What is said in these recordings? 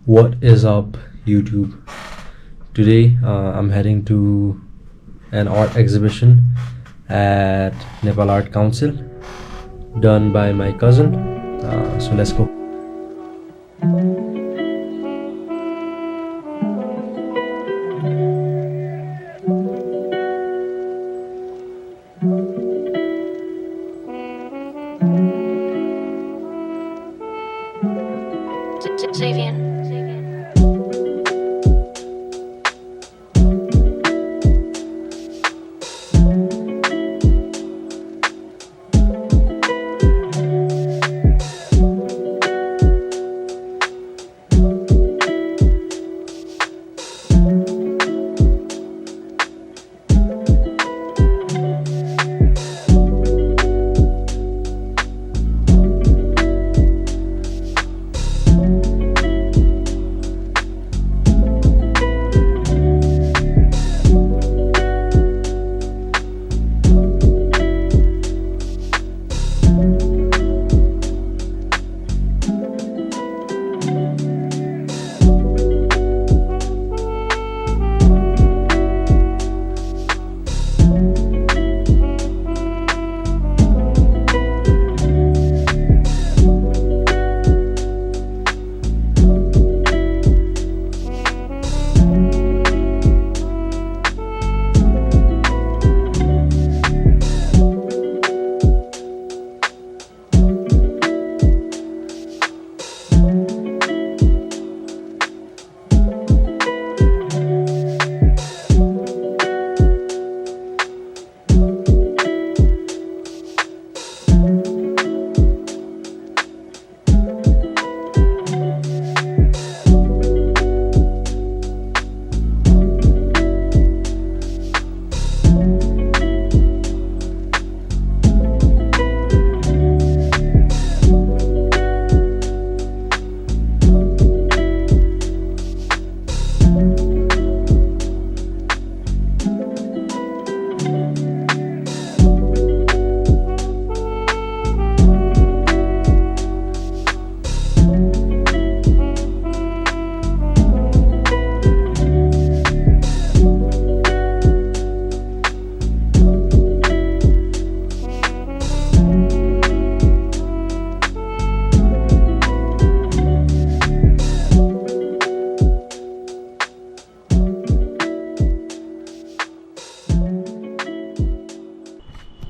What is up, YouTube? Today I'm heading to an art exhibition at Nepal Art Council done by my cousin. So let's go. Savian.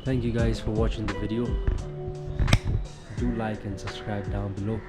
Thank you guys for watching the video. Do like and subscribe down below.